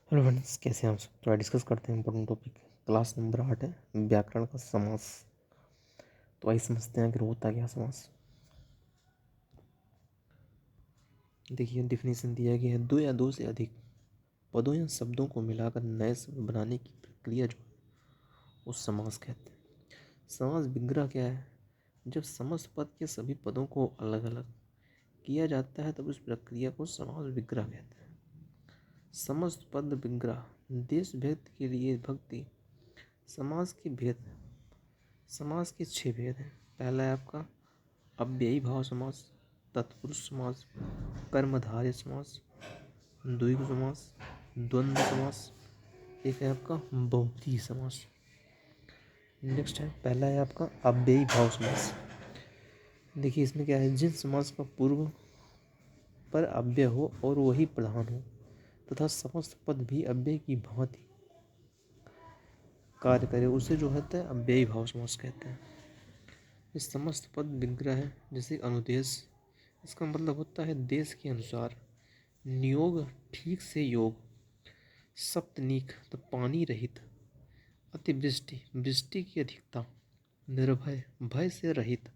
Hello friends, कैसे हैं आप सब। तो डिस्कस करते हैं इंपॉर्टेंट टॉपिक। क्लास नंबर 8 है, व्याकरण का समास। तो आइए समझते हैं कि होता क्या समास। देखिए, डेफिनेशन दिया गया है, दो या दो से अधिक पदों या शब्दों को मिलाकर नए शब्द बनाने की प्रक्रिया जो है उस समास कहते हैं। समास विग्रह क्या है? जब समस्त पद के सभी पदों को अलग अलग किया जाता है तब उस प्रक्रिया को समास विग्रह कहते हैं। समस्त पद विग्रह, देश भेद के लिए भक्ति। समास के भेद, समास के 6 भेद हैं। पहला है आपका अव्ययी भाव समास, तत्पुरुष समास, कर्मधारय समास, द्विगु समास, द्वंद्व समास, एक है आपका बहुव्रीहि समास। नेक्स्ट है, पहला है आपका अव्ययी भाव समास। देखिए इसमें क्या है, जिन समास का पूर्व पर अव्यय हो और वही प्रधान हो तथा समस्त पद भी अव्यय की भांति कार्य करे उसे जो होता है अव्ययी भाव समास कहते हैं। इस समस्त पद विग्रह है, जैसे अनुदेश, इसका मतलब होता है देश के अनुसार। नियोग, ठीक से योग। सप्तनीक, तो पानी रहित। अतिवृष्टि, वृष्टि की अधिकता। निर्भय, भय से रहित।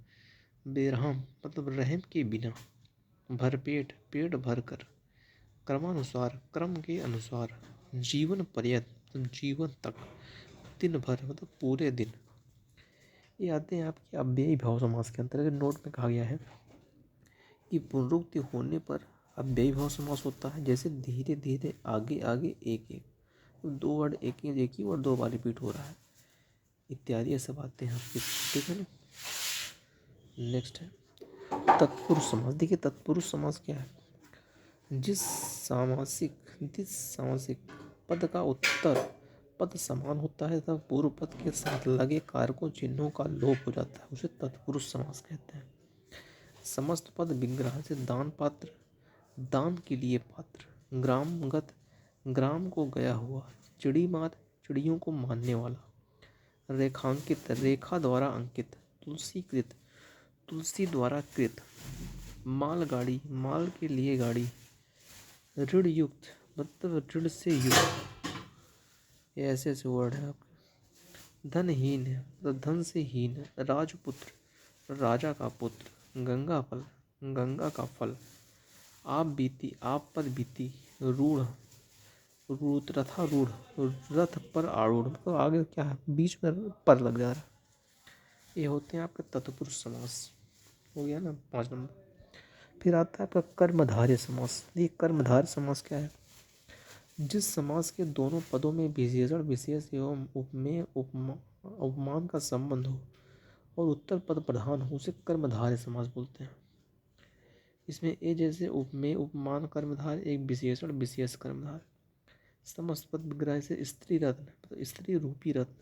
बेरहम, मतलब रहम के बिना। भरपेट, पेट भर कर। क्रमानुसार, क्रम के अनुसार। जीवन पर्यंत, मतलब जीवन तक। दिन भर, मतलब पूरे दिन। ये आते हैं आपके अव्ययी भाव समास के अंतर्गत। नोट में कहा गया है कि पुनरुक्ति होने पर अव्ययी भाव समास होता है, जैसे धीरे धीरे आगे आगे एक एक, तो दो वर्ड एक ही वर्ड दो बार रिपीट हो रहा है इत्यादि, ये सब आते हैं आपके। ठीक है ना। नेक्स्ट है तत्पुरुष समास। देखिए तत्पुरुष समास क्या है? जिस सामासिक पद का उत्तर पद समान होता है तथा पूर्व पद के साथ लगे कारकों चिन्हों का लोप हो जाता है उसे तत्पुरुष समास कहते हैं। समस्त पद विग्रह से दान पात्र, दान के लिए पात्र। ग्रामगत, ग्राम को गया हुआ। चिड़ी मात, चिड़ियों को मानने वाला। रेखांकित, रेखा द्वारा अंकित। तुलसीकृत, तुलसी द्वारा कृत। मालगाड़ी, माल के लिए गाड़ी। ऋण युक्त, मतलब ऋण से युक्त। ये ऐसे ऐसे वर्ड है आपके। धनहीन है, मतलब धन से हीन। राजपुत्र, राजा का पुत्र। गंगा फल, गंगा का फल। आप बीती, आप पर बीती। रूढ़, रथारूढ़, रथ पर आरूढ़, मतलब आगे क्या है, बीच में पर लग जा रहा है। ये होते हैं आपके तत्पुरुष समास। हो गया ना 5 नंबर। फिर आता है आपका कर्मधारय समास। ये कर्मधारय समास क्या है? जिस समास के दोनों पदों में विशेषण विशेष एवं उपमेय उपमान का संबंध हो और उत्तर पद प्रधान हो उसे कर्मधारय समास बोलते हैं। इसमें ए जैसे उपमेय उपमान कर्मधार, एक विशेषण विशेष कर्मधार। समस्त पद विग्रह से स्त्री रत्न, मतलब स्त्री रूपी रत्न।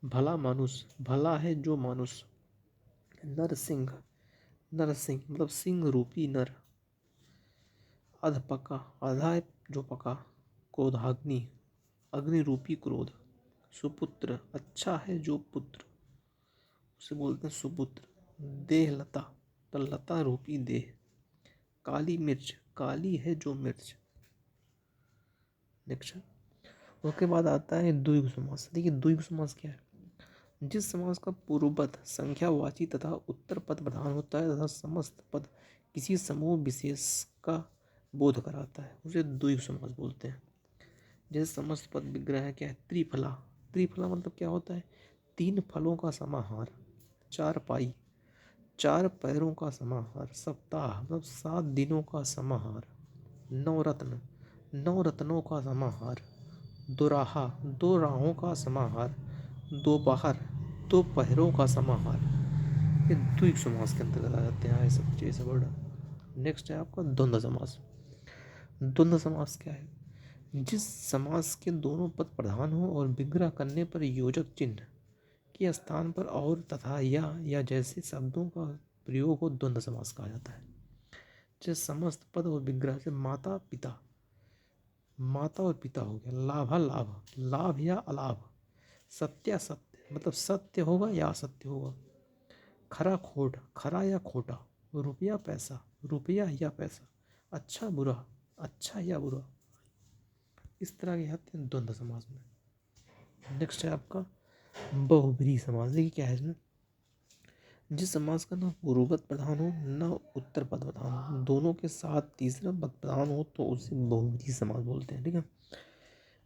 भला मानुष, भला है जो मानुष। नरसिंह, नरसिंह मतलब सिंह रूपी नर। अधपका, आधा है जो पका। क्रोधाग्नि, अग्नि रूपी क्रोध। सुपुत्र, अच्छा है जो पुत्र, उसे बोलते हैं सुपुत्र। देह लता, तो लता रूपी देह। काली मिर्च, काली है जो मिर्च। नेक्स्ट, उसके बाद आता है द्विगु समास। देखिए द्विगु समास क्या है? जिस समास का पूर्वपद संख्यावाची तथा उत्तर पद प्रधान होता है तथा समस्त पद किसी समूह विशेष का बोध कराता है उसे द्विगु समास बोलते हैं। जैसे समस्त पद विग्रह है क्या है? त्रिफला, त्रिफला मतलब क्या होता है? 3 फलों का समाहार। चार पाई, 4 पैरों का समाहार। सप्ताह मतलब 7 दिनों का समाहार। नवरत्न, 9 रत्नों का समाहार। दोराहा, 2 राहों का समाहार। दोपहर, 2 पहरों का समाहार। ये द्विगु समास के अंतर्गत आ जाते हैं सब चीज़ वर्ड। नेक्स्ट है आपका द्वंद्व समास। द्वंद्व समास क्या है? जिस समास के दोनों पद प्रधान हो और विग्रह करने पर योजक चिन्ह के स्थान पर और तथा या जैसे शब्दों का प्रयोग हो द्वंद्व समास कहा जाता है। जिस समस्त पद और विग्रह से माता पिता, माता और पिता हो गया। लाभा लाभ, लाभ या अलाभ। सत्यासत्य, मतलब सत्य होगा या असत्य होगा। खरा खोट, खरा या खोटा। रुपया पैसा, रुपया या पैसा। अच्छा बुरा, अच्छा या बुरा। इस तरह के आते हैं द्वंद्व समास में। नेक्स्ट है आपका बहुब्रीहि समास। देखिए क्या है इसमें, जिस समास का ना पूर्वपद प्रधान हो ना उत्तर पद प्रधान हो, दोनों के साथ तीसरा पद प्रधान हो तो उसे बहुब्रीहि समास बोलते हैं। ठीक है,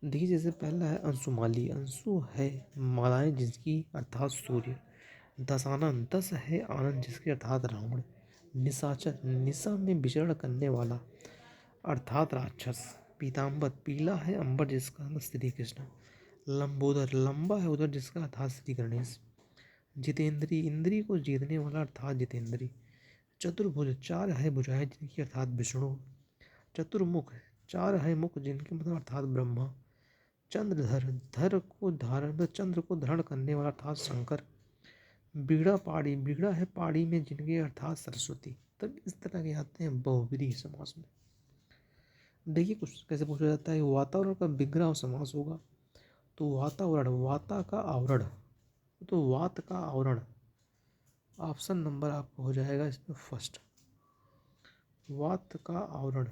देखिए जैसे पहला है अंशुमाली। अंशु है मालाएं जिसकी अर्थात सूर्य। दशानन, दस है आनंद जिसके अर्थात रावण। निशाचर, निशा में विचरण करने वाला अर्थात राक्षस। पीताम्बर, पीला है अंबर जिसका अर्थ श्री कृष्ण। लंबोदर, लंबा है उधर जिसका अर्थात श्री गणेश। जितेंद्री, इंद्री को जीतने वाला अर्थात जितेंद्री। चतुर्भुज, चार है भुजाएं जिनकी अर्थात विष्णु। चतुर्मुख, चार है मुख जिनके मतलब अर्थात ब्रह्मा। चंद्रधर, धर को धारण, चंद्र को धारण करने वाला अर्थात शंकर। बीड़ा पाड़ी, बीड़ा है पाड़ी में जिनके अर्थात सरस्वती। तब इस तरह के आते हैं बहुब्रीहि समास में। देखिए कुछ कैसे पूछा जाता है, वातावरण का विग्रह समास होगा तो वातावरण, वाता का आवरण, तो वात का आवरण। ऑप्शन नंबर आपका हो जाएगा इसमें फर्स्ट, वात का आवरण।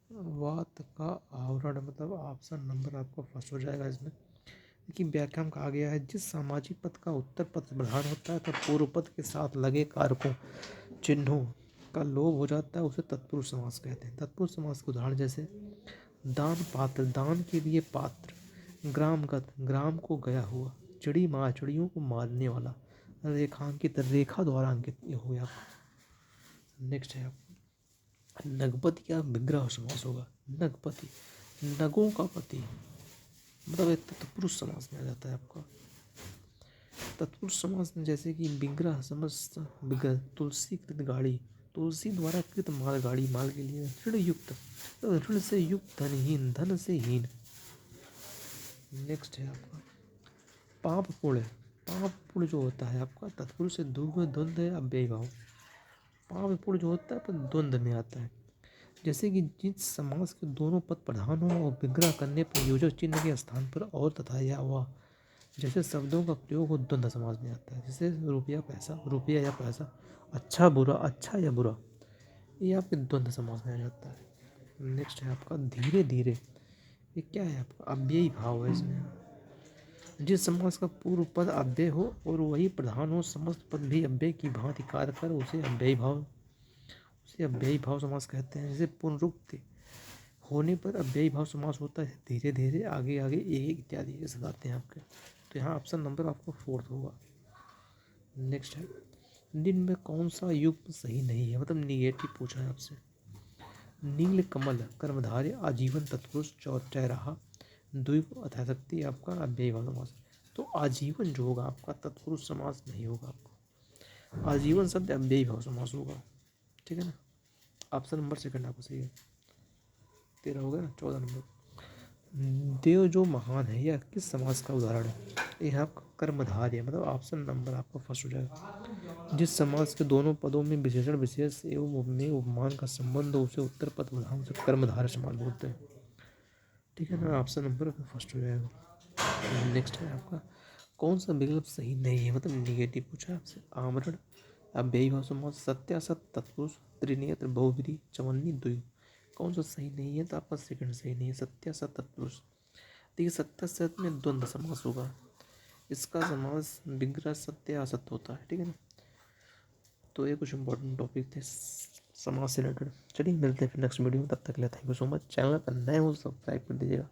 वात का आवरण मतलब ऑप्शन नंबर आपका फर्स्ट हो जाएगा इसमें। देखिए व्याख्या में कहा गया है, जिस सामाजिक पद का उत्तर पद प्रधान होता है तब पूर्व पद के साथ लगे कारकों चिन्हों का लोप हो जाता है उसे तत्पुरुष समास कहते हैं। तत्पुरुष समास के उदाहरण जैसे दान पात्र, दान के लिए पात्र। ग्रामगत, ग्राम को गया हुआ। चिड़ी मार, चिड़ियों को मारने वाला। रेखांकित, रेखा द्वारा अंकित, ये हो गया। नेक्स्ट है नगपति का विग्रह समास होगा। नगपति, नगों का पति, मतलब एक तत्पुरुष समास में आ जाता है आपका। तत्पुरुष समास में जैसे कि विग्रह, समस्त विग्रह। तुलसी कृत गाड़ी, तुलसी द्वारा कृत माल, गाड़ी माल के लिए। ऋण युक्त, तो ऋण से युक्त धनहीन, धन से हीन। नेक्स्ट है आपका पाप पुण्य। पाप पुण्य जो होता है आपका तत्पुरुष से द्वंद्व है अव्ययी भाव। पाप पुण्य जो होता है पर द्वंद्व में आता है। जैसे कि जिस समास के दोनों पद प्रधान हो और विग्रह करने पर योजक चिन्ह के स्थान पर और तथा या वह जैसे शब्दों का प्रयोग हो द्वंद्व समास में आता है। जैसे रुपया पैसा, रुपया या पैसा। अच्छा बुरा, अच्छा या बुरा, ये आपके द्वंद्व समास में आ जाता है। नेक्स्ट है आपका धीरे धीरे। ये क्या है आपका अव्ययी भाव है इसमें। जिस समास का पूर्व पद अव्यय हो और वही प्रधान हो, समस्त पद भी अव्यय की भांति कार्य कर, उसे अव्ययी भाव, उसे अव्ययी भाव समास कहते हैं। जैसे पुनरुक्ति होने पर अव्ययी भाव समास होता है। धीरे धीरे, आगे आगे, एक एक इत्यादि ये सब आते हैं आपके। तो यहाँ ऑप्शन नंबर आपको फोर्थ होगा। नेक्स्ट है निम्न में कौन सा युग्म सही नहीं है, मतलब निगेटिव पूछा है आपसे। नील कमल, कर्मधारय, आजीवन तत्पुरुष, चौराहा, द्वीप, अथाशक्ति आपका अव्ययी भाव समास। तो आजीवन जो होगा आपका तत्पुरुष समास नहीं होगा आपको। आजीवन शब्द अव्ययी भाव समास होगा। ठीक है ना, ऑप्शन नंबर सेकंड आपको सही है। 13 हो गया ना, 14 नंबर। देव जो महान है यह किस समास का उदाहरण है। यह आपका कर्मधारय, मतलब ऑप्शन नंबर आपका फर्स्ट हो जाएगा। जिस समास के दोनों पदों में विशेषण विशेष एवं उपमेय उपमान का संबंध हो उसे उत्तर पद प्रधान से कर्मधारय समास बोलते हैं। ठीक है ना, ऑप्शन नंबर फर्स्ट हो जाएगा। नेक्स्ट है आपका कौन सा विकल्प सही नहीं है, मतलब निगेटिव पूछा है आपसे। आमरण, अव्ययी भाव समास, सत्यासत तत्पुरुष, त्रिनेत्र, बहुब्रीहि, चवन्नी, द्विगु। कौन सा सही नहीं है, तो आपका सेकंड सही नहीं है, सत्यासत तत्पुरुष। देखिए सत्यासत में द्वंद्व समास होगा, इसका समास विग्रह सत्य असत होता है। ठीक है ना, तो ये कुछ इंपॉर्टेंट टॉपिक थे समाज से रिलेटेड। चलिए मिलते हैं फिर नेक्स्ट वीडियो में, तब तक के लिए thank you so much. Channel पर नए हो सब्सक्राइब कर दीजिएगा।